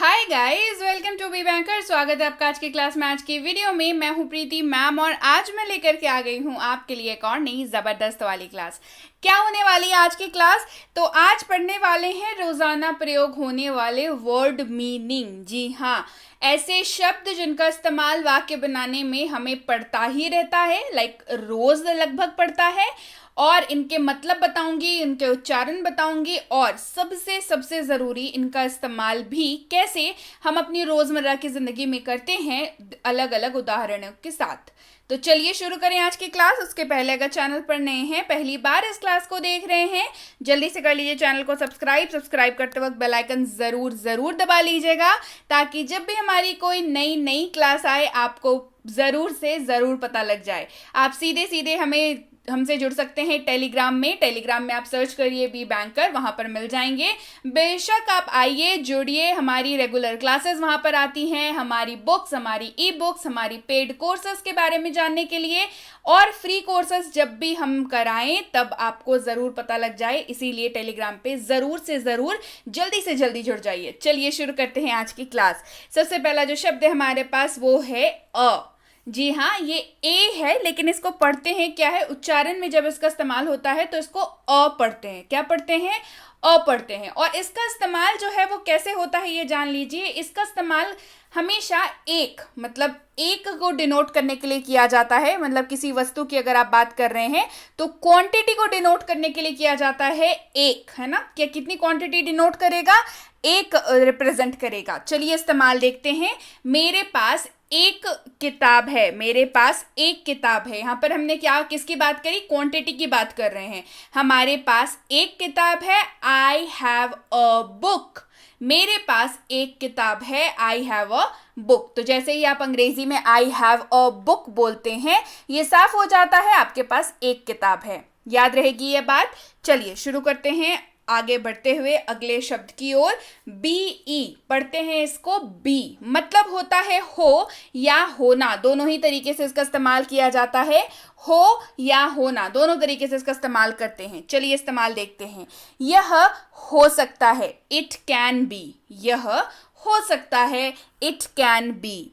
Hi guys, welcome to be banker. स्वागत है आपका आज की क्लास में। आज की वीडियो में मैं हूं प्रीति मैम और आज मैं लेकर के आ गई हूं आपके लिए एक और नई जबरदस्त वाली क्लास। क्या होने वाली है आज की क्लास? तो आज पढ़ने वाले हैं रोजाना प्रयोग होने वाले वर्ड मीनिंग। जी हाँ, ऐसे शब्द जिनका इस्तेमाल वाक्य बनाने में हमें पड़ता ही रहता है, रोज लगभग पड़ता है, और इनके मतलब बताऊंगी, इनके उच्चारण बताऊंगी और सबसे सबसे ज़रूरी इनका इस्तेमाल भी कैसे हम अपनी रोज़मर्रा की ज़िंदगी में करते हैं अलग अलग उदाहरणों के साथ। तो चलिए शुरू करें आज की क्लास। उसके पहले अगर चैनल पर नए हैं, पहली बार इस क्लास को देख रहे हैं, जल्दी से कर लीजिए चैनल को सब्सक्राइब करते वक्त बेल आइकन ज़रूर दबा लीजिएगा, ताकि जब भी हमारी कोई नई क्लास आए आपको ज़रूर पता लग जाए। आप सीधे हमसे जुड़ सकते हैं टेलीग्राम में आप सर्च करिए बी बैंकर, वहां पर मिल जाएंगे। बेशक आप आइए, जुड़िए, हमारी रेगुलर क्लासेस वहां पर आती हैं, हमारी बुक्स, हमारी ई बुक्स, हमारी पेड कोर्सेज के बारे में जानने के लिए, और फ्री कोर्सेज जब भी हम कराएं तब आपको जरूर पता लग जाए। इसीलिए टेलीग्राम पे जल्दी से जल्दी जुड़ जाइए। चलिए शुरू करते हैं आज की क्लास। सबसे पहला जो शब्द है हमारे पास वो है अ। जी हाँ, ये ए है, लेकिन इसको पढ़ते हैं क्या है, उच्चारण में जब इसका इस्तेमाल होता है तो इसको अ पढ़ते हैं। क्या पढ़ते हैं? अ पढ़ते हैं। और इसका इस्तेमाल जो है वो कैसे होता है ये जान लीजिए। इसका इस्तेमाल हमेशा एक को डिनोट करने के लिए किया जाता है। मतलब किसी वस्तु की अगर आप बात कर रहे हैं तो क्वांटिटी को डिनोट करने के लिए किया जाता है एक, है ना। क्या कितनी क्वांटिटी डिनोट करेगा? एक रिप्रेजेंट करेगा। चलिए इस्तेमाल देखते हैं। मेरे पास एक किताब है, मेरे पास एक किताब है। यहां पर हमने किसकी बात करी? क्वांटिटी की बात कर रहे हैं। हमारे पास एक किताब है, आई हैव अ बुक। मेरे पास एक किताब है, आई हैव अ बुक। तो जैसे ही आप अंग्रेजी में आई हैव अ बुक बोलते हैं, ये साफ हो जाता है आपके पास एक किताब है। याद रहेगी ये बात। चलिए शुरू करते हैं आगे बढ़ते हुए अगले शब्द की ओर। बीई पढ़ते हैं इसको। बी मतलब होता है हो या होना, दोनों ही तरीके से इसका इस्तेमाल किया जाता है। हो या होना, दोनों तरीके से इसका इस्तेमाल करते हैं। चलिए इस्तेमाल देखते हैं। यह हो सकता है, इट कैन बी। यह हो सकता है, it can be.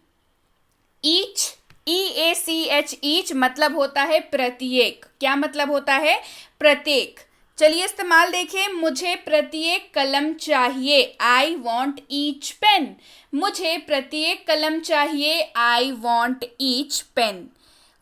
Each, EACH, each मतलब होता है प्रत्येक। क्या मतलब होता है? प्रत्येक। चलिए इस्तेमाल देखिए। मुझे प्रत्येक कलम चाहिए, आई वॉन्ट ईच पेन। मुझे प्रत्येक कलम चाहिए, आई वॉन्ट ईच पेन।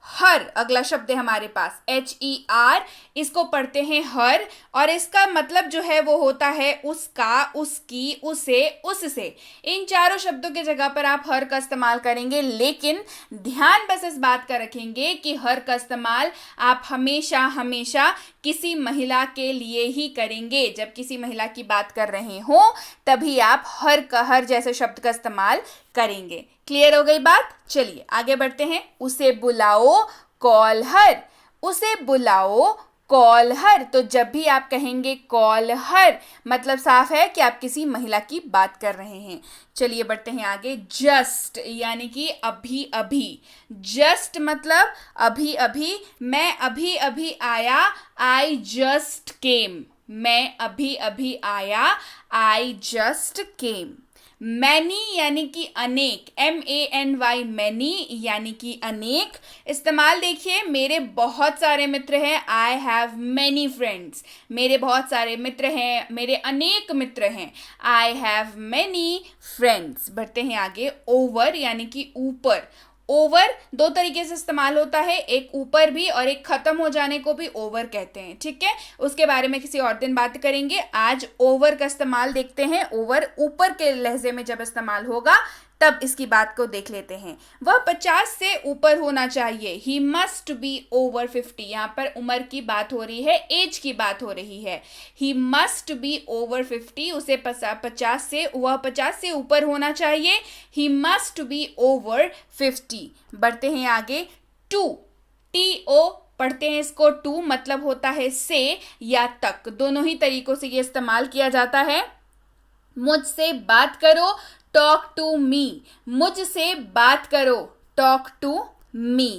हर अगला शब्द है हमारे पास, HER, इसको पढ़ते हैं हर, और इसका मतलब जो है वो होता है उसका, उसकी, उसे, उससे। इन चारों शब्दों की जगह पर आप हर का इस्तेमाल करेंगे, लेकिन ध्यान बस इस बात का रखेंगे कि हर का इस्तेमाल आप हमेशा किसी महिला के लिए ही करेंगे। जब किसी महिला की बात कर रहे हो तभी आप हर जैसे शब्द का इस्तेमाल करेंगे। क्लियर हो गई बात? चलिए आगे बढ़ते हैं। उसे बुलाओ, कॉल हर। उसे बुलाओ, कॉल हर। तो जब भी आप कहेंगे कॉल हर, मतलब साफ है कि आप किसी महिला की बात कर रहे हैं। चलिए बढ़ते हैं आगे। जस्ट यानी कि अभी अभी। जस्ट मतलब अभी अभी। मैं अभी अभी आया, आई जस्ट केम। मैं अभी अभी आया, आई जस्ट केम। मैनी यानी कि अनेक, MANY, मैनी यानी कि अनेक। इस्तेमाल देखिए। मेरे बहुत सारे मित्र हैं, आई हैव मैनी फ्रेंड्स। मेरे बहुत सारे मित्र हैं, मेरे अनेक मित्र हैं, आई हैव मैनी फ्रेंड्स। बढ़ते हैं आगे। ओवर यानी कि ऊपर। ओवर दो तरीके से इस्तेमाल होता है, एक ऊपर भी और एक खत्म हो जाने को भी ओवर कहते हैं। ठीक है, उसके बारे में किसी और दिन बात करेंगे। आज ओवर का इस्तेमाल देखते हैं। ओवर ऊपर के लहजे में जब इस्तेमाल होगा तब इसकी बात को देख लेते हैं। वह 50 से ऊपर होना चाहिए, ही मस्ट बी ओवर 50। यहाँ पर उम्र की बात हो रही है, एज की बात हो रही है। ही मस्ट बी ओवर 50, उसे 50 से ऊपर होना चाहिए। He must be over 50। बढ़ते हैं आगे। टू, TO पढ़ते हैं इसको। टू मतलब होता है से या तक, दोनों ही तरीकों से ये इस्तेमाल किया जाता है। मुझसे बात करो, टॉक टू मी। मुझसे बात करो, टॉक टू मी।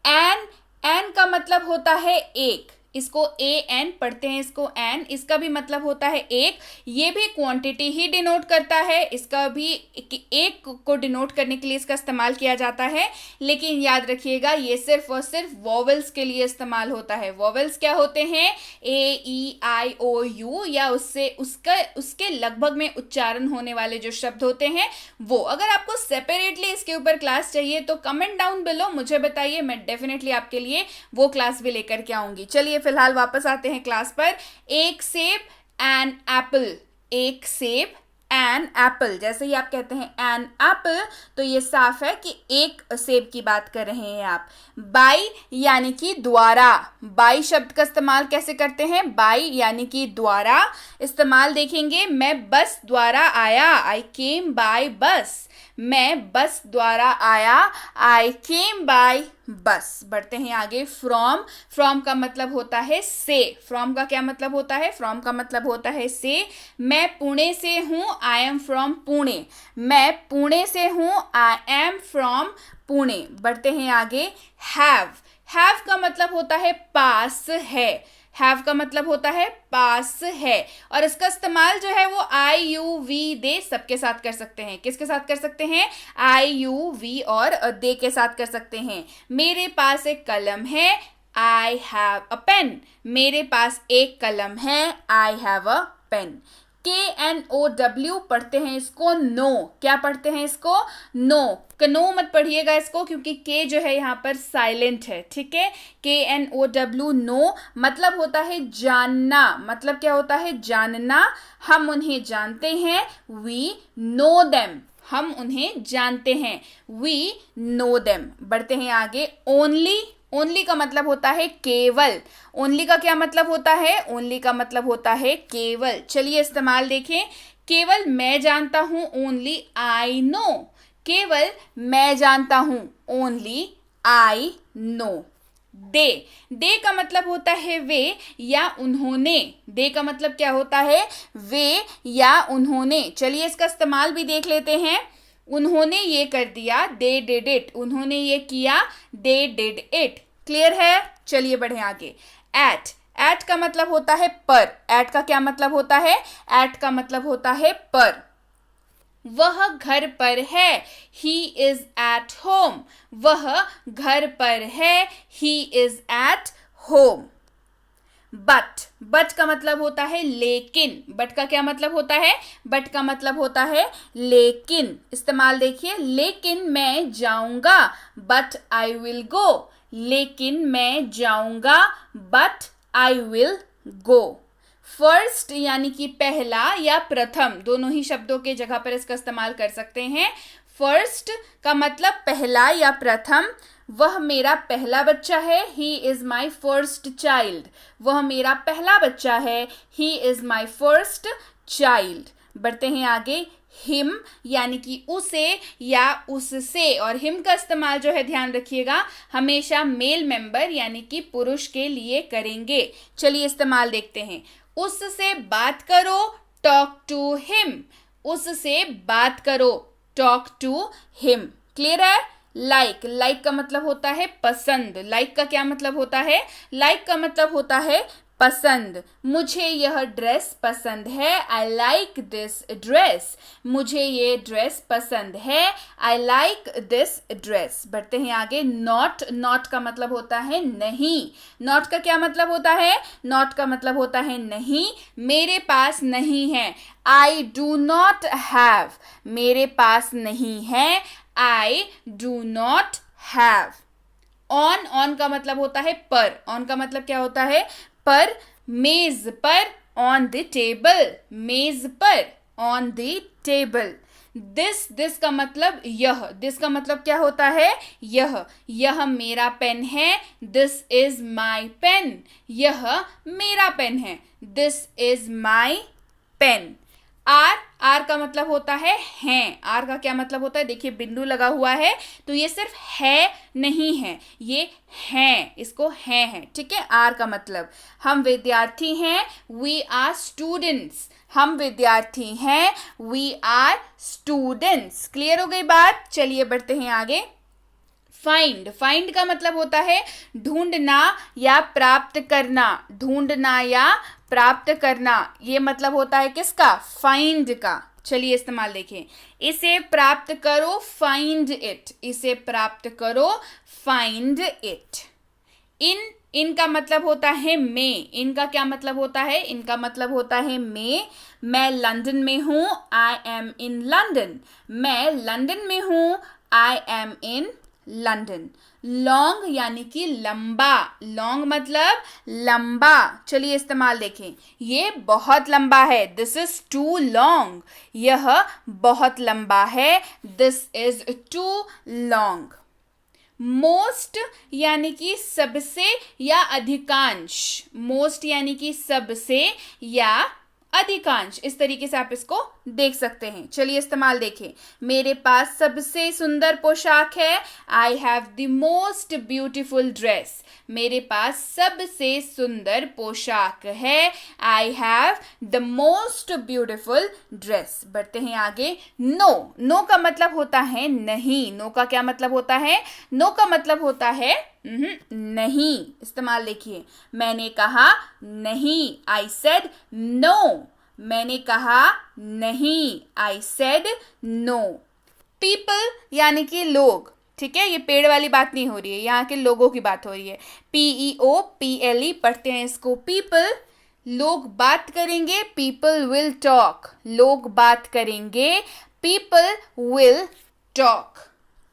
एन का मतलब होता है एक, इसको ए एन पढ़ते हैं, इसको एन, इसका भी मतलब होता है एक, ये भी क्वांटिटी ही डिनोट करता है, इसका भी एक को डिनोट करने के लिए इसका इस्तेमाल किया जाता है। लेकिन याद रखिएगा ये सिर्फ और सिर्फ वॉवेल्स के लिए इस्तेमाल होता है। वॉवेल्स क्या होते हैं? ए ई आई ओ यू, या उसके लगभग में उच्चारण होने वाले जो शब्द होते हैं वो। अगर आपको सेपरेटली इसके ऊपर क्लास चाहिए तो कमेंट डाउन बिलो मुझे बताइए, मैं डेफिनेटली आपके लिए वो क्लास भी लेकर के आऊंगी। चलिए फिलहाल वापस आते हैं क्लास पर। एक सेब एन एप्पल, एक सेब एन एप्पल। जैसे ही आप कहते हैं एन एप्पल तो ये साफ है कि एक सेब की बात कर रहे हैं आप। बाई यानी कि द्वारा, बाई शब्द का इस्तेमाल कैसे करते हैं? बाई यानी कि द्वारा इस्तेमाल देखेंगे। मैं बस द्वारा आया, आई केम बाय बस। मैं बस द्वारा आया, आई केम बाय बस। बढ़ते हैं आगे। फ्रॉम, फ्रॉम का मतलब होता है से। फ्रॉम का क्या मतलब होता है? फ्रॉम का मतलब होता है से। मैं पुणे से हूँ, आई एम फ्रॉम पुणे। मैं पुणे से हूँ, आई एम फ्रॉम पुणे। बढ़ते हैं आगे। हैव, हैव का मतलब होता है पास है। हैव का मतलब होता है पास है, और इसका इस्तेमाल जो है वो आई यू वी दे सबके साथ कर सकते हैं। किसके साथ कर सकते हैं? आई यू वी और दे के साथ कर सकते हैं। मेरे पास एक कलम है, आई हैव अ पेन। मेरे पास एक कलम है, I have a pen. KNOW पढ़ते हैं इसको नो। क्या पढ़ते हैं इसको? नो। कनो मत पढ़िएगा इसको, क्योंकि के जो है यहाँ पर साइलेंट है, ठीक है। KNOW नो मतलब होता है जानना। मतलब क्या होता है? जानना। हम उन्हें जानते हैं, वी नो देम। हम उन्हें जानते हैं, वी नो देम। बढ़ते हैं आगे। ओनली, ओनली का मतलब होता है केवल। ओनली का क्या मतलब होता है? ओनली का मतलब होता है केवल। चलिए इस्तेमाल देखें। केवल मैं जानता हूं, ओनली आई नो। केवल मैं जानता हूं, ओनली आई नो। दे, दे का मतलब होता है वे या उन्होंने। दे का मतलब क्या होता है? वे या उन्होंने। चलिए इसका इस्तेमाल भी देख लेते हैं। उन्होंने ये कर दिया, दे डिड इट। उन्होंने ये किया, दे डिड इट। क्लियर है? चलिए बढ़े आगे। एट, एट का मतलब होता है पर। एट का क्या मतलब होता है? एट का मतलब होता है पर। वह घर पर है, ही इज एट होम। वह घर पर है, he is at home. But, but का मतलब होता है लेकिन। बट का क्या मतलब होता है? बट का मतलब होता है लेकिन। इस्तेमाल देखिए। लेकिन मैं जाऊंगा, बट आई विल गो। लेकिन मैं जाऊंगा, but I will go. First यानी कि पहला या प्रथम, दोनों ही शब्दों के जगह पर इसका इस्तेमाल कर सकते हैं। फर्स्ट का मतलब पहला या प्रथम। वह मेरा पहला बच्चा है, he is my first child. वह मेरा पहला बच्चा है, he is my first child. बढ़ते हैं आगे। हिम यानी कि उसे या उससे, और हिम का इस्तेमाल जो है ध्यान रखिएगा हमेशा मेल मेंबर यानी कि पुरुष के लिए करेंगे। चलिए इस्तेमाल देखते हैं। उससे बात करो, टॉक टू हिम। उससे बात करो, टॉक टू हिम। क्लियर है? लाइक, लाइक का मतलब होता है पसंद। लाइक का क्या मतलब होता है? लाइक का मतलब होता है पसंद। मुझे यह ड्रेस पसंद है, आई लाइक दिस ड्रेस। मुझे ये ड्रेस पसंद है, आई लाइक दिस ड्रेस। बढ़ते हैं आगे। नॉट, नॉट का मतलब होता है नहीं। नॉट का क्या मतलब होता है? नॉट का मतलब होता है नहीं। मेरे पास नहीं है, आई डू नॉट हैव। मेरे पास नहीं है, I do not have. On, on का मतलब होता है पर। ऑन का मतलब क्या होता है? पर। मेज पर, ऑन द टेबल। मेज पर, on the table. This, this का मतलब यह। दिस का मतलब क्या होता है? यह। यह मेरा पेन है, दिस इज माई पेन। यह मेरा पेन है, this is my pen. R, R का मतलब होता है हैं। आर का क्या मतलब होता है? देखिए बिंदु लगा हुआ है तो ये सिर्फ है नहीं है, ये हैं, इसको है, ठीक है। आर का मतलब हम विद्यार्थी हैं, वी आर स्टूडेंट्स। हम विद्यार्थी हैं, वी आर स्टूडेंट्स। क्लियर हो गई बात? चलिए बढ़ते हैं आगे। फाइंड, फाइंड का मतलब होता है ढूंढना या प्राप्त करना, ढूंढना या प्राप्त करना, ये मतलब होता है किसका, फाइंड का। चलिए इस्तेमाल देखें, इसे प्राप्त करो, फाइंड इट, इसे प्राप्त करो, फाइंड इट। इनका मतलब होता है में, इनका क्या मतलब होता है, इनका मतलब होता है में। मैं लंदन में हूं, आई एम इन लंदन, मैं लंदन में हूं, I am in London. Long यानी कि लंबा, लॉन्ग मतलब लंबा। चलिए इस्तेमाल देखें, ये बहुत लंबा है, दिस इज टू लॉन्ग, यह बहुत लंबा है, this is too long. Most यानी कि सबसे या अधिकांश, मोस्ट यानी कि सबसे या अधिकांश, इस तरीके से आप इसको देख सकते हैं। चलिए इस्तेमाल देखें, मेरे पास सबसे सुंदर पोशाक है, I have the most beautiful dress, मेरे पास सबसे सुंदर पोशाक है, I have the most beautiful dress. बढ़ते हैं आगे, नो, नो का मतलब होता है नहीं, नो का क्या मतलब होता है, नो का मतलब होता है नहीं। इस्तेमाल देखिए, मैंने कहा नहीं, आई सेड नो, मैंने कहा नहीं, आई सेड नो। पीपल यानी कि लोग, ठीक है, ये पेड़ वाली बात नहीं हो रही है, यहाँ के लोगों की बात हो रही है। PEOPLE पढ़ते हैं इसको, पीपल, लोग बात करेंगे, पीपल विल टॉक, लोग बात करेंगे, पीपल विल टॉक।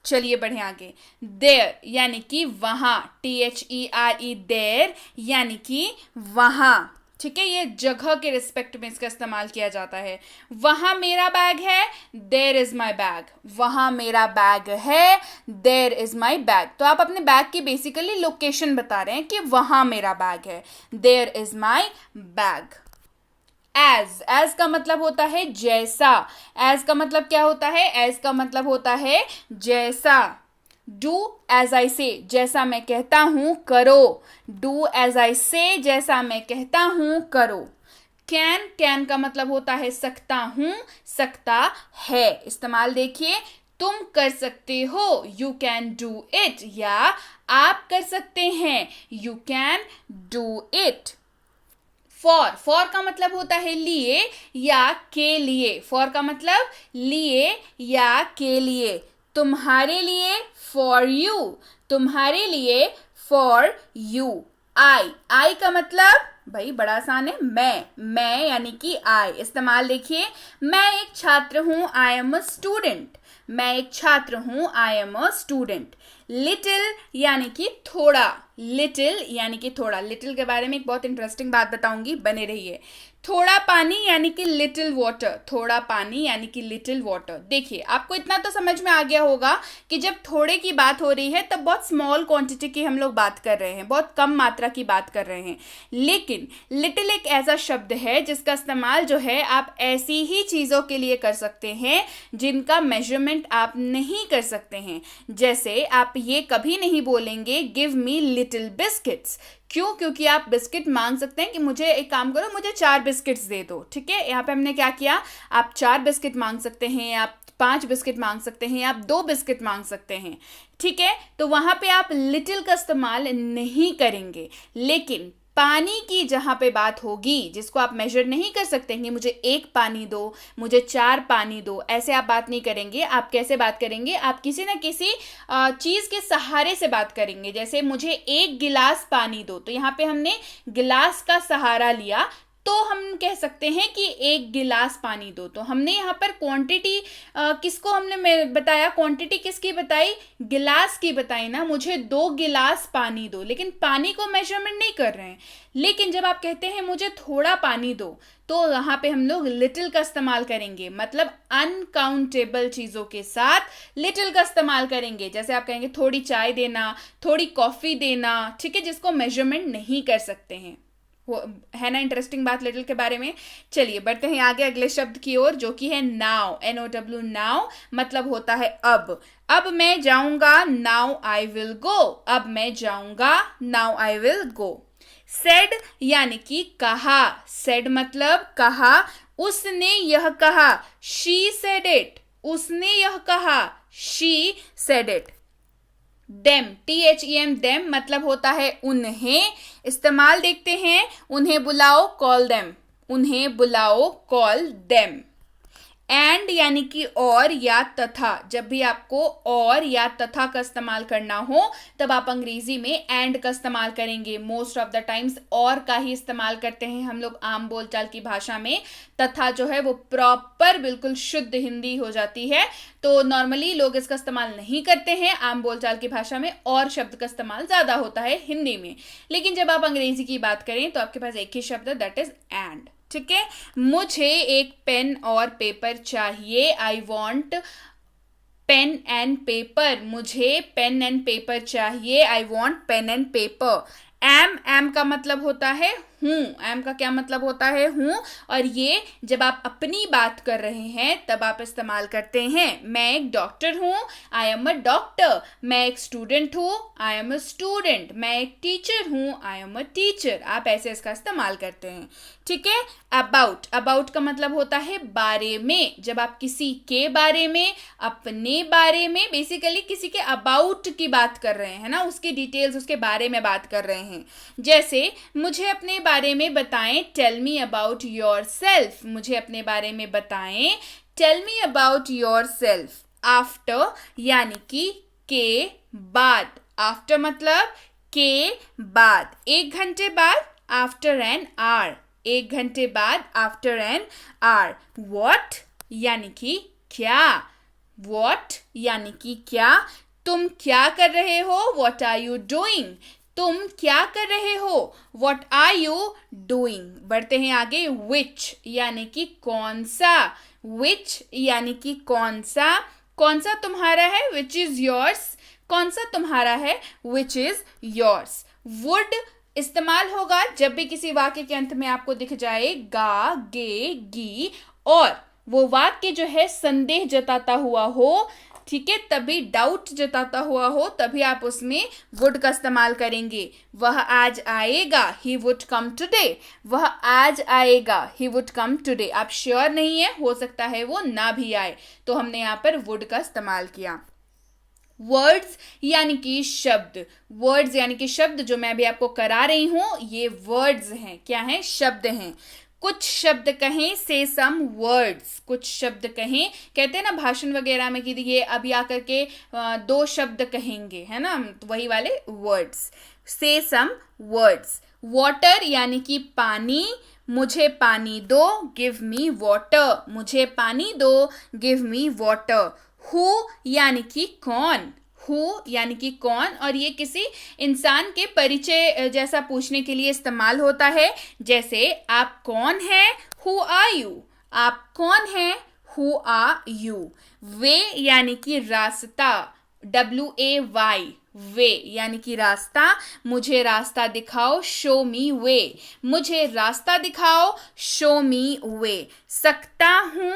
चलिए बढ़े आगे, देयर यानी कि वहां, THERE, देयर यानी कि वहां, ठीक है, ये जगह के रिस्पेक्ट में इसका इस्तेमाल किया जाता है। वहां मेरा बैग है, देयर इज माई बैग, वहां मेरा बैग है, देयर इज माई बैग। तो आप अपने बैग की बेसिकली लोकेशन बता रहे हैं कि वहां मेरा बैग है, there is my bag. As, as का मतलब होता है जैसा, एज का मतलब क्या होता है, एज का मतलब होता है जैसा। डू एज आई से, जैसा मैं कहता हूं करो, डू एज आई से, जैसा मैं कहता हूं करो। कैन, कैन का मतलब होता है सकता हूं, सकता है। इस्तेमाल देखिए, तुम कर सकते हो, यू कैन डू इट, या आप कर सकते हैं, you can do it. For, for का मतलब होता है लिए या के लिए, फॉर का मतलब लिए या के लिए। तुम्हारे लिए, फॉर यू, तुम्हारे लिए, फॉर यू। आई, आई का मतलब भाई बड़ा आसान है, मैं यानी कि आई। इस्तेमाल देखिए, मैं एक छात्र हूं, आई एम अ स्टूडेंट, मैं एक छात्र हूं, I am a student. Little यानी कि थोड़ा, लिटिल यानी कि थोड़ा, लिटिल के बारे में एक बहुत इंटरेस्टिंग बात बताऊंगी, बने रहिए। थोड़ा पानी यानी कि लिटिल वाटर, थोड़ा पानी यानी कि लिटिल वाटर। देखिए, आपको इतना तो समझ में आ गया होगा कि जब थोड़े की बात हो रही है तब बहुत स्मॉल क्वांटिटी की हम लोग बात कर रहे हैं, बहुत कम मात्रा की बात कर रहे हैं। लेकिन लिटिल एक ऐसा शब्द है जिसका इस्तेमाल जो है आप ऐसी ही चीज़ों के लिए कर सकते हैं जिनका मेजरमेंट आप नहीं कर सकते हैं। जैसे आप ये कभी नहीं बोलेंगे गिव मी लिटिल बिस्किट्स। क्यों? क्योंकि आप बिस्किट मांग सकते हैं कि मुझे एक काम करो, मुझे 4 बिस्किट्स दे दो, ठीक है। यहाँ पे हमने क्या किया, आप 4 बिस्किट मांग सकते हैं, आप 5 बिस्किट मांग सकते हैं, आप 2 बिस्किट मांग सकते हैं, ठीक है। तो वहां पे आप लिटिल का इस्तेमाल नहीं करेंगे। लेकिन पानी की जहां पे बात होगी, जिसको आप मेजर नहीं कर सकते हैं, मुझे 1 पानी दो, मुझे 4 पानी दो, ऐसे आप बात नहीं करेंगे। आप कैसे बात करेंगे, आप किसी ना किसी चीज के सहारे से बात करेंगे। जैसे मुझे 1 गिलास पानी दो, तो यहाँ पे हमने गिलास का सहारा लिया, तो हम कह सकते हैं कि 1 गिलास पानी दो। तो हमने यहाँ पर क्वांटिटी किसको हमने बताया, क्वांटिटी किसकी बताई, गिलास की बताई ना, मुझे 2 गिलास पानी दो, लेकिन पानी को मेजरमेंट नहीं कर रहे हैं। लेकिन जब आप कहते हैं मुझे थोड़ा पानी दो, तो यहाँ पे हम लोग लिटिल का इस्तेमाल करेंगे, मतलब अनकाउंटेबल चीजों के साथ लिटिल का इस्तेमाल करेंगे। जैसे आप कहेंगे थोड़ी चाय देना, थोड़ी कॉफी देना, ठीक है, जिसको मेजरमेंट नहीं कर सकते हैं। है ना इंटरेस्टिंग बात लिटिल के बारे में। चलिए बढ़ते हैं आगे अगले शब्द की ओर, जो कि है नाउ, NOW, नाउ मतलब होता है अब मैं जाऊंगा, नाउ आई विल गो, अब मैं जाऊंगा, now I will go. Said यानी कि कहा, सेड मतलब कहा, उसने यह कहा, शी सेड इट, उसने यह कहा, she said it. Them, THEM, them मतलब होता है उन्हें। इस्तेमाल देखते हैं, उन्हें बुलाओ, कॉल देम, उन्हें बुलाओ, कॉल देम। एंड यानी कि और या तथा, जब भी आपको और या तथा का इस्तेमाल करना हो तब आप अंग्रेजी में एंड का इस्तेमाल करेंगे। मोस्ट ऑफ द टाइम्स और का ही इस्तेमाल करते हैं हम लोग आम बोलचाल की भाषा में। तथा जो है वो प्रॉपर बिल्कुल शुद्ध हिंदी हो जाती है, तो नॉर्मली लोग इसका इस्तेमाल नहीं करते हैं आम बोलचाल की भाषा में, और शब्द का इस्तेमाल ज्यादा होता है हिंदी में। लेकिन जब आप अंग्रेजी की बात करें तो आपके पास एक ही शब्द है, दैट इज एंड। ठीक है, मुझे एक पेन और पेपर चाहिए, I want pen and paper, मुझे पेन एंड पेपर चाहिए, I want pen and paper. M का मतलब होता है हूं, एम का क्या मतलब होता है हूं, और ये जब आप अपनी बात कर रहे हैं तब आप इस्तेमाल करते हैं। मैं एक डॉक्टर हूं, आई एम अ डॉक्टर। मैं एक स्टूडेंट हूं, आई एम अ स्टूडेंट। मैं एक टीचर हूं, आई एम अ टीचर। आप ऐसे इसका इस्तेमाल करते हैं। ठीक है, अबाउट, अबाउट का मतलब होता है बारे में। जब आप किसी के बारे में, अपने बारे में, बेसिकली किसी के अबाउट की बात कर रहे हैं ना, उसकी डिटेल्स, उसके बारे में बात कर रहे हैं। जैसे मुझे अपने बारे में बताएं, tell me about yourself, मुझे अपने बारे में बताएं, tell me about yourself. After यानी कि के बाद, आफ्टर मतलब के बाद, एक घंटे बाद, आफ्टर एन आवर, एक घंटे बाद, आफ्टर एन आवर। व्हाट यानी कि क्या, व्हाट यानी कि क्या। तुम क्या कर रहे हो, व्हाट आर यू डूइंग, तुम क्या कर रहे हो, व्हाट आर यू डूइंग। बढ़ते हैं आगे, विच यानी कि कौन सा, विच यानी कि कौन सा, कौन सा तुम्हारा है, विच इज योर्स, कौन सा तुम्हारा है, विच इज योर्स। वुड इस्तेमाल होगा जब भी किसी वाक्य के अंत में आपको दिख जाए गा, गे, गी, और वो वाक्य जो है संदेह जताता हुआ हो, ठीक है, तभी डाउट जताता हुआ हो, तभी आप उसमें वुड का इस्तेमाल करेंगे। वह आज आएगा, ही वुड कम टुडे, वह आज आएगा, ही वुड कम टुडे। आप श्योर नहीं है, हो सकता है वो ना भी आए, तो हमने यहाँ पर वुड का इस्तेमाल किया। वर्ड्स यानी कि शब्द, वर्ड्स यानी कि शब्द, जो मैं अभी आपको करा रही हूं ये वर्ड्स हैं। क्या हैं, शब्द हैं। कुछ शब्द कहें, से सम वर्ड्स, कुछ शब्द कहें, कहते हैं ना भाषण वगैरह में कि ये अभी आकर के 2 शब्द कहेंगे, है ना, तो वही वाले वर्ड्स, से सम वर्ड्स। वाटर यानी कि पानी, मुझे पानी दो, गिव मी वाटर, मुझे पानी दो, गिव मी वाटर। हु यानी कि कौन, हु यानी कि कौन, और ये किसी इंसान के परिचय जैसा पूछने के लिए इस्तेमाल होता है। जैसे आप कौन हैं, हु आर यू, आप कौन हैं, हु आर यू। वे यानी कि रास्ता, WAY, वे यानी कि रास्ता, मुझे रास्ता दिखाओ, शो मी वे, मुझे रास्ता दिखाओ, शो मी वे। सकता हूं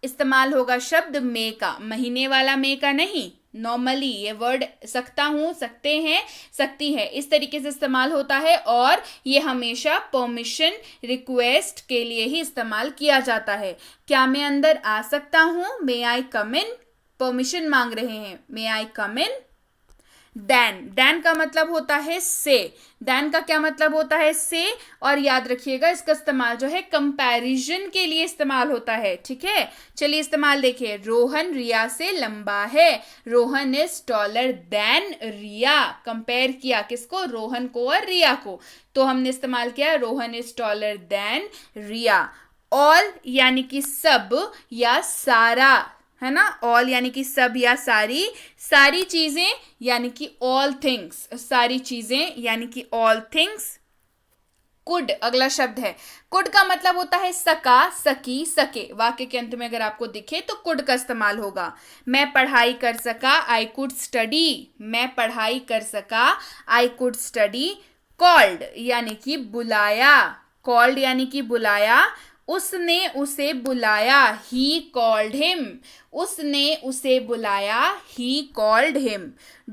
इस्तेमाल होगा शब्द मे का, महीने वाला मे का नहीं। नॉर्मली ये वर्ड सकता हूं, सकते हैं, सकती है, इस तरीके से इस्तेमाल होता है, और ये हमेशा परमिशन रिक्वेस्ट के लिए ही इस्तेमाल किया जाता है। क्या मैं अंदर आ सकता हूं, मे आई कम इन, परमिशन मांग रहे हैं, मे आई कम इन। देन, देन का मतलब होता है से, देन का क्या मतलब होता है, से, और याद रखिएगा इसका इस्तेमाल जो है कंपैरिजन के लिए इस्तेमाल होता है। ठीक है, चलिए इस्तेमाल देखिए। रोहन रिया से लंबा है, Rohan is taller than Riya. Compare किया किसको, रोहन को और रिया को, तो हमने इस्तेमाल किया Rohan is taller than Riya. All यानी कि सब या सारा, है ना, ऑल यानी कि सब या सारी, सारी चीजें यानी कि ऑल थिंग्स, सारी चीजें यानी कि ऑल थिंग्स। कुड अगला शब्द है। कुड का मतलब होता है सका, सकी, सके। वाक्य के अंत में अगर आपको दिखे तो कुड का इस्तेमाल होगा। मैं पढ़ाई कर सका, आई कुड स्टडी, मैं पढ़ाई कर सका, आई कुड स्टडी। कॉल्ड यानी कि बुलाया, कॉल्ड यानी कि बुलाया, उसने उसे बुलाया, ही कॉल्ड हिम, उसने उसे बुलाया, ही कॉल्ड हिम।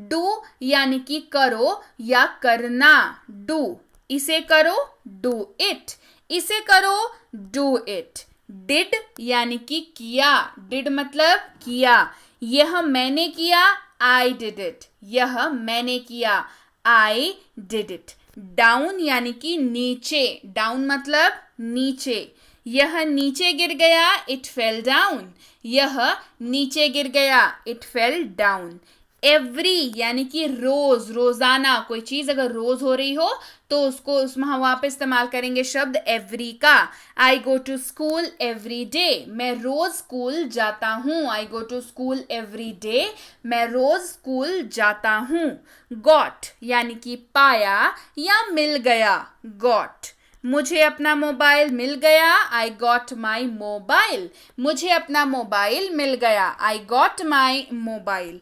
डू यानी कि करो या करना, डू, इसे करो, डू इट, इसे करो, डू इट। डिड यानी कि किया, डिड मतलब किया, यह मैंने किया, आई डिड इट, यह मैंने किया, आई डिड इट। डाउन यानी कि नीचे, डाउन मतलब नीचे, यह नीचे गिर गया, इट फेल डाउन, यह नीचे गिर गया, इट फेल डाउन। एवरी यानी कि रोज, रोजाना, कोई चीज अगर रोज हो रही हो तो उसको उसमें हम वहां पे इस्तेमाल करेंगे शब्द एवरी का। I go to school every day, मैं रोज स्कूल जाता हूँ, I go to school every day, मैं रोज स्कूल जाता हूँ। गॉट यानी कि पाया या मिल गया, गॉट, मुझे अपना मोबाइल मिल गया, आई गॉट माई मोबाइल, मुझे अपना मोबाइल मिल गया, I got my mobile.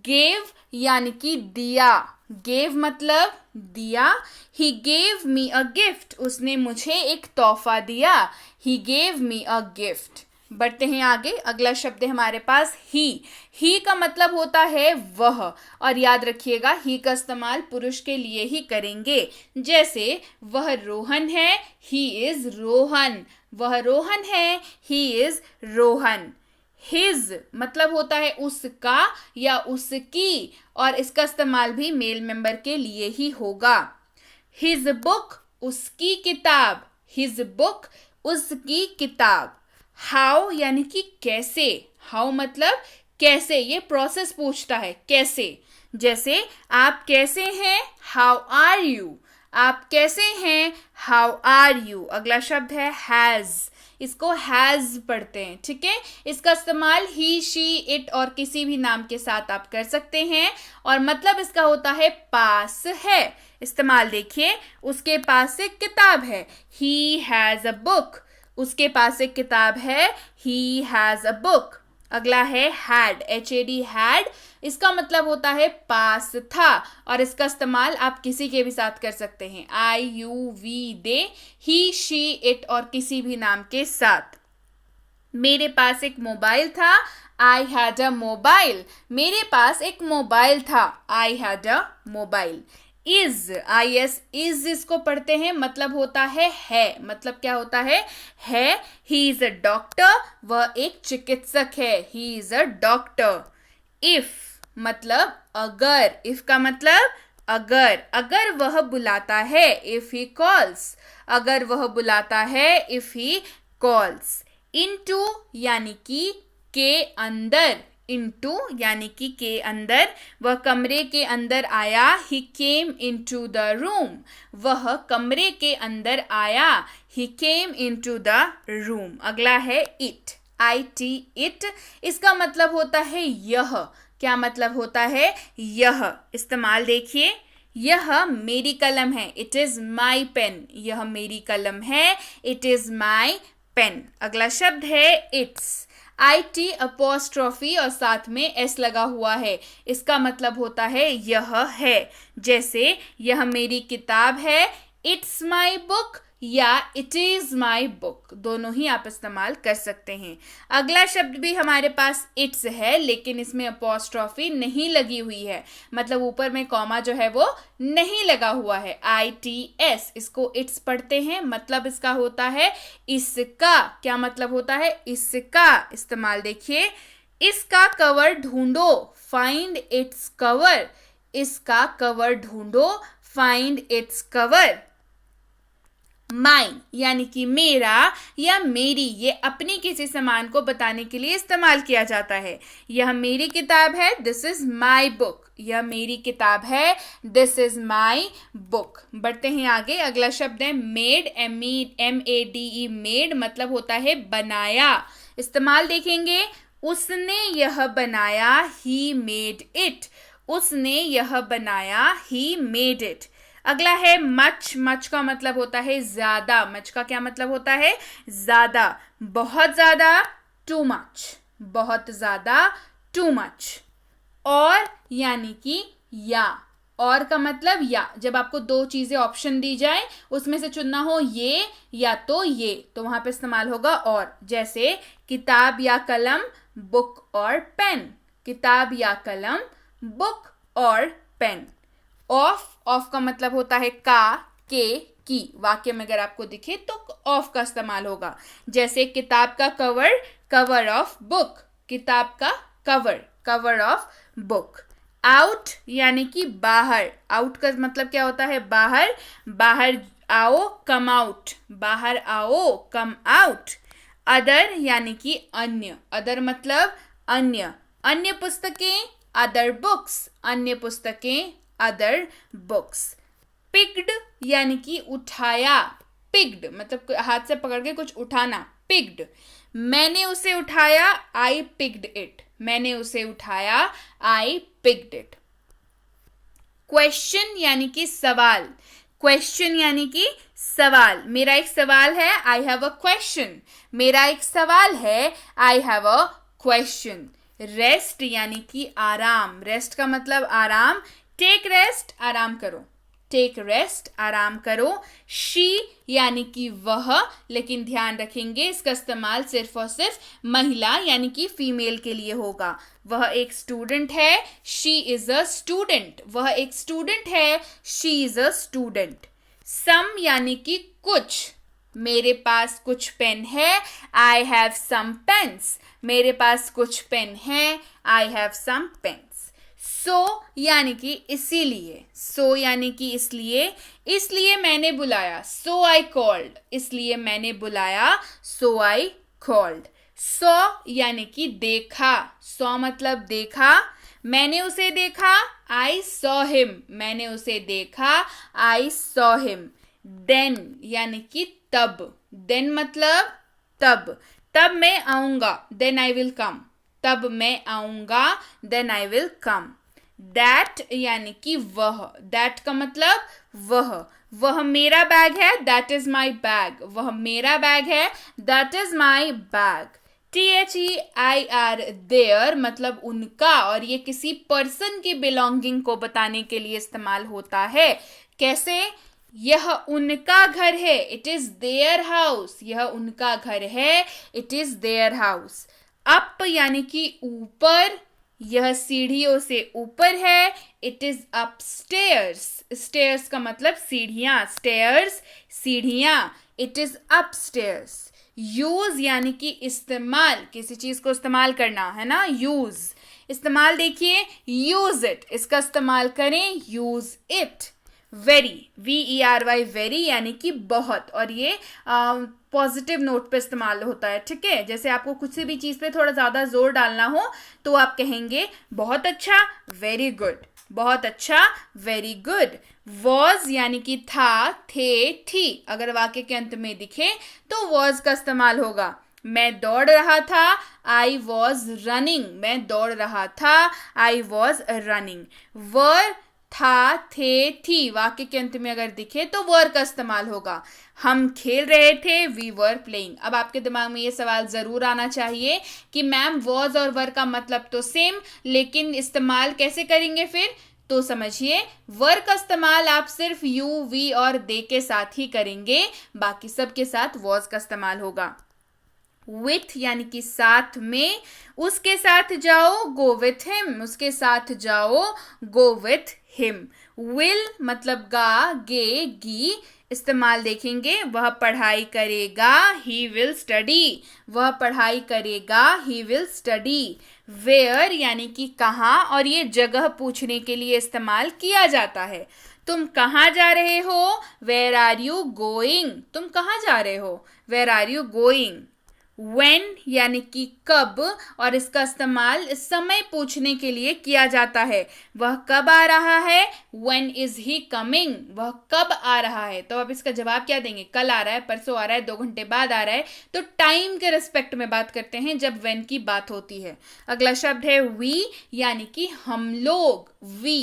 Gave यानी कि दिया, गेव मतलब दिया, he gave me a gift, उसने मुझे एक तोहफा दिया, he gave me a gift. बढ़ते हैं आगे, अगला शब्द है हमारे पास ही का मतलब होता है वह, और याद रखिएगा ही का इस्तेमाल पुरुष के लिए ही करेंगे। जैसे वह रोहन है, ही इज रोहन, वह रोहन है, ही इज रोहन। हिज मतलब होता है उसका या उसकी, और इसका इस्तेमाल भी मेल मेंबर के लिए ही होगा। हिज बुक उसकी किताब, हिज बुक उसकी किताब। हाउ यानी कि कैसे, हाउ मतलब कैसे, ये प्रोसेस पूछता है कैसे। जैसे आप कैसे हैं, हाउ आर यू, आप कैसे हैं, हाउ आर यू। अगला शब्द है हैज, इसको हैज पढ़ते हैं, ठीक है। इसका इस्तेमाल ही, शी, इट और किसी भी नाम के साथ आप कर सकते हैं, और मतलब इसका होता है पास है। इस्तेमाल देखिए, उसके पास एक किताब है, ही हैज अ बुक, उसके पास एक किताब है, ही हैज अ बुक। अगला है हैड, HAD हैड, इसका मतलब होता है पास था, और इसका इस्तेमाल आप किसी के भी साथ कर सकते हैं, I, you, we, they, he, she, it और किसी भी नाम के साथ। मेरे पास एक मोबाइल था, आई हैड अ मोबाइल, मेरे पास एक मोबाइल था, I had a mobile. Is, IS, is इसको पढ़ते हैं, मतलब होता है, मतलब क्या होता है, ही इज अ डॉक्टर, वह एक चिकित्सक है, he is a doctor. If मतलब अगर, इफ का मतलब अगर वह बुलाता है, इफ ही कॉल्स, अगर वह बुलाता है, इफ ही कॉल्स। इनटू यानी कि के अंदर, इनटू यानी कि के अंदर, वह कमरे के अंदर आया, ही केम इनटू द रूम, वह कमरे के अंदर आया, ही केम इनटू द रूम। अगला है इट, IT, इट, इसका मतलब होता है यह, क्या मतलब होता है, यह। इस्तेमाल देखिए, यह मेरी कलम है, इट इज माई पेन, यह मेरी कलम है, इट इज माई पेन। अगला शब्द है इट्स, IT अपोस्ट्रोफी और साथ में S लगा हुआ है, इसका मतलब होता है यह है। जैसे यह मेरी किताब है, इट्स माई बुक, या इट इज माई बुक, दोनों ही आप इस्तेमाल कर सकते हैं। अगला शब्द भी हमारे पास इट्स है, लेकिन इसमें अपोस्ट्रोफी नहीं लगी हुई है, मतलब ऊपर में कॉमा जो है वो नहीं लगा हुआ है, ITS, इसको इट्स पढ़ते हैं, मतलब इसका होता है इसका। क्या मतलब होता है, इसका। इस्तेमाल देखिए, इसका कवर ढूंढो, फाइंड इट्स कवर, इसका कवर ढूंढो, फाइंड इट्स कवर। माइन यानी कि मेरा या मेरी, ये अपनी किसी सामान को बताने के लिए इस्तेमाल किया जाता है। यह मेरी किताब है, दिस इज माई बुक, यह मेरी किताब है, दिस इज माई बुक। बढ़ते हैं आगे, अगला शब्द है मेड, MADE, मेड मतलब होता है बनाया। इस्तेमाल देखेंगे, उसने यह बनाया, ही मेड इट, उसने यह बनाया, ही मेड इट। अगला है मच का मतलब होता है ज्यादा, मच का क्या मतलब होता है, ज्यादा, बहुत ज्यादा, टू मच, बहुत ज्यादा, टू मच। और यानी कि या, और का मतलब या, जब आपको दो चीजें ऑप्शन दी जाए उसमें से चुनना हो ये या तो ये, तो वहां पे इस्तेमाल होगा और। जैसे किताब या कलम, बुक और पेन, किताब या कलम, बुक और पेन। ऑफ का मतलब होता है का, के, की, वाक्य में अगर आपको दिखे तो ऑफ का इस्तेमाल होगा। जैसे किताब का कवर, कवर ऑफ बुक, किताब का cover, cover of book. Out यानी कि बाहर, आउट का मतलब क्या होता है, बाहर, बाहर आओ, कम आउट, बाहर आओ, कम आउट। अदर यानी कि अन्य, अदर मतलब अन्य, अन्य पुस्तकें, अदर बुक्स, अन्य पुस्तकें, अदर बुक्स। पिक्ड यानी कि उठाया, पिक्ड मतलब हाथ से पकड़ के कुछ उठाना, पिक्ड। मैंने उसे उठाया, आई पिक्ड इट, मैंने उसे उठाया, आई पिक्ड इट। क्वेश्चन यानी कि सवाल, क्वेश्चन यानी कि सवाल, मेरा एक सवाल है, आई हैव अ क्वेश्चन, मेरा एक सवाल है, I have a question. Rest यानी कि आराम, रेस्ट का मतलब आराम, टेक रेस्ट, आराम करो, टेक रेस्ट, आराम करो। शी यानी कि वह, लेकिन ध्यान रखेंगे इसका इस्तेमाल सिर्फ और सिर्फ महिला यानी कि फीमेल के लिए होगा। वह एक स्टूडेंट है, शी इज अ स्टूडेंट, वह एक स्टूडेंट है, शी इज अ स्टूडेंट। सम यानी कि कुछ, मेरे पास कुछ पेन है, आई हैव सम पेन्स, मेरे पास कुछ पेन है, आई हैव सम पेन्स। सो यानी कि इसीलिए, सो यानी कि इसलिए, इसलिए मैंने बुलाया, सो आई कॉल्ड, इसलिए मैंने बुलाया, सो आई कॉल्ड। सॉ यानी कि देखा, सॉ मतलब देखा, मैंने उसे देखा, आई सॉ हिम, मैंने उसे देखा, आई सॉ हिम। देन यानी कि तब, देन मतलब तब, तब मैं आऊंगा, देन आई विल कम, तब मैं आऊंगा, then I will come. That यानी कि वह, दैट का मतलब वह मेरा बैग है, दैट इज माई बैग, वह मेरा बैग है, that is my bag. THEIR their मतलब उनका, और ये किसी पर्सन की बिलोंगिंग को बताने के लिए इस्तेमाल होता है। कैसे, यह उनका घर है, इट इज देयर हाउस, यह उनका घर है, it is their house. Up यानी कि ऊपर, यह सीढ़ियों से ऊपर है, इट इज अपस्टेयर्स, स्टेयर्स का मतलब सीढ़ियां, स्टेयर्स सीढ़ियां, इट इज अपस्टेयर्स। यूज यानी कि इस्तेमाल, किसी चीज को इस्तेमाल करना है ना, यूज, इस्तेमाल देखिए, यूज इट, इसका इस्तेमाल करें, use it. Very, VERY very यानी कि बहुत, और ये पॉजिटिव नोट पे इस्तेमाल होता है, ठीक है। जैसे आपको कुछ भी चीज़ पे थोड़ा ज़्यादा जोर डालना हो तो आप कहेंगे बहुत अच्छा, वेरी गुड, बहुत अच्छा, वेरी गुड। वॉज यानी कि था, थे, थी, अगर वाक्य के अंत में दिखे तो वॉज का इस्तेमाल होगा। मैं दौड़ रहा था, आई वॉज रनिंग, मैं दौड़ रहा था, आई वॉज रनिंग। वर था, थे, थी, वाक्य के अंत में अगर दिखे तो वर का इस्तेमाल होगा। हम खेल रहे थे, वी वर प्लेइंग। अब आपके दिमाग में ये सवाल जरूर आना चाहिए कि मैम वॉज और वर का मतलब तो सेम, लेकिन इस्तेमाल कैसे करेंगे फिर, तो समझिए, वर का इस्तेमाल आप सिर्फ यू, वी और दे के साथ ही करेंगे, बाकी सब के साथ वॉज का इस्तेमाल होगा। विथ यानी कि साथ में, उसके साथ जाओ, गो विथ हिम, उसके साथ जाओ, गो विथ हिम। विल मतलब गा, गे, गी, इस्तेमाल देखेंगे, वह पढ़ाई करेगा, ही विल स्टडी, वह पढ़ाई करेगा, ही विल स्टडी। वेयर यानी कि कहाँ, और ये जगह पूछने के लिए इस्तेमाल किया जाता है। तुम कहाँ जा रहे हो, वेयर आर यू गोइंग, तुम कहाँ जा रहे हो, where are you going. When यानी कि कब, और इसका इस्तेमाल समय पूछने के लिए किया जाता है। वह कब आ रहा है, When is he coming, वह कब आ रहा है। तो अब इसका जवाब क्या देंगे, कल आ रहा है, परसों आ रहा है, 2 घंटे बाद आ रहा है। तो टाइम के रिस्पेक्ट में बात करते हैं जब when की बात होती है। अगला शब्द है we यानी कि हम लोग, we,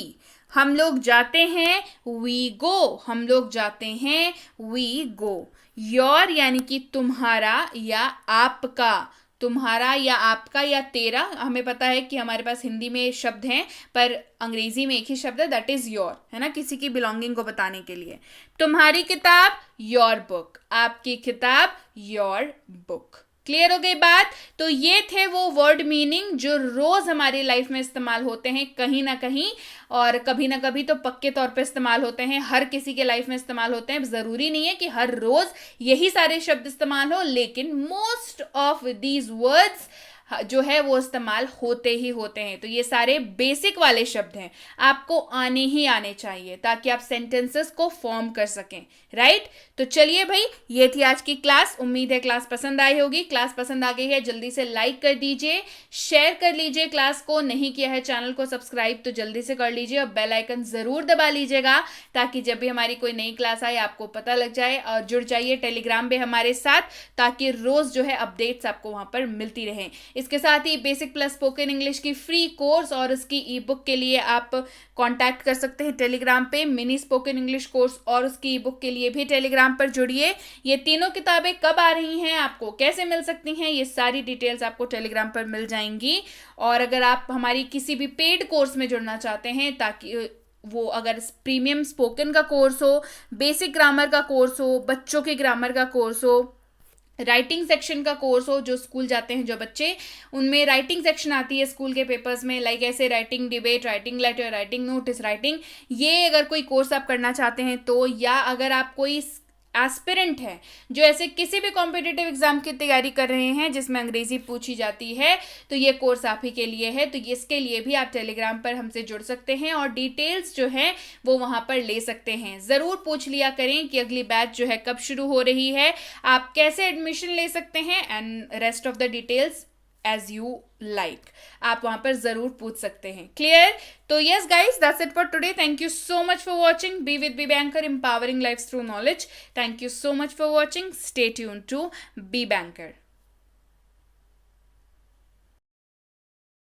हम लोग जाते हैं, we go, हम लोग जाते हैं, we go। योर यानी कि तुम्हारा या आपका, तुम्हारा या आपका या तेरा, हमें पता है कि हमारे पास हिंदी में शब्द हैं पर अंग्रेजी में एक ही शब्द है, दैट इज योर, है ना, किसी की बिलोंगिंग को बताने के लिए। तुम्हारी किताब, योर बुक, आपकी किताब, योर बुक। क्लियर हो गई बात। तो ये थे वो वर्ड मीनिंग जो रोज हमारी लाइफ में इस्तेमाल होते हैं कहीं ना कहीं, और कभी ना कभी तो पक्के तौर पे इस्तेमाल होते हैं, हर किसी के लाइफ में इस्तेमाल होते हैं। जरूरी नहीं है कि हर रोज यही सारे शब्द इस्तेमाल हो, लेकिन मोस्ट ऑफ दीज वर्ड्स जो है वो इस्तेमाल होते ही होते हैं। तो ये सारे बेसिक वाले शब्द हैं, आपको आने ही आने चाहिए ताकि आप सेंटेंसेस को फॉर्म कर सकें, राइट। तो चलिए भाई, ये थी आज की क्लास। उम्मीद है क्लास पसंद आई होगी। क्लास पसंद आ गई है जल्दी से लाइक कर दीजिए, शेयर कर लीजिए क्लास को, नहीं किया है चैनल को सब्सक्राइब तो जल्दी से कर लीजिए और बेल आइकन जरूर दबा लीजिएगा ताकि जब भी हमारी कोई नई क्लास आए आपको पता लग जाए। और जुड़ जाइए टेलीग्राम पे हमारे साथ ताकि रोज जो है अपडेट्स आपको वहां पर मिलती रहें। इसके साथ ही बेसिक प्लस स्पोकन इंग्लिश की फ्री कोर्स और उसकी ई बुक के लिए आप कांटेक्ट कर सकते हैं टेलीग्राम पे। मिनी स्पोकन इंग्लिश कोर्स और उसकी ई बुक के लिए भी टेलीग्राम पर जुड़िए। ये तीनों किताबें कब आ रही हैं, आपको कैसे मिल सकती हैं, ये सारी डिटेल्स आपको टेलीग्राम पर मिल जाएंगी। और अगर आप हमारी किसी भी पेड कोर्स में जुड़ना चाहते हैं, ताकि वो अगर प्रीमियम स्पोकन का कोर्स हो, बेसिक ग्रामर का कोर्स हो, बच्चों के ग्रामर का कोर्स हो, राइटिंग सेक्शन का कोर्स हो, जो स्कूल जाते हैं जो बच्चे, उनमें राइटिंग सेक्शन आती है स्कूल के पेपर्स में, लाइक ऐसे writing debate, writing letter, writing notice writing, ये अगर कोई कोर्स आप करना चाहते हैं तो, या अगर आप कोई एस्पिरेंट है जो ऐसे किसी भी कॉम्पिटिटिव एग्जाम की तैयारी कर रहे हैं जिसमें अंग्रेजी पूछी जाती है, तो ये कोर्स आप ही के लिए है। तो इसके लिए भी आप टेलीग्राम पर हमसे जुड़ सकते हैं और डिटेल्स जो है वो वहां पर ले सकते हैं। जरूर पूछ लिया करें कि अगली बैच जो है कब शुरू हो रही है, आप कैसे एडमिशन ले सकते हैं, and rest of the details as you like, आप वहां पर जरूर पूछ सकते हैं। क्लियर? तो yes guys, that's it for today. Thank you so much for watching be with be banker, empowering lives through knowledge. Thank you so much for watching. Stay tuned to Be Banker.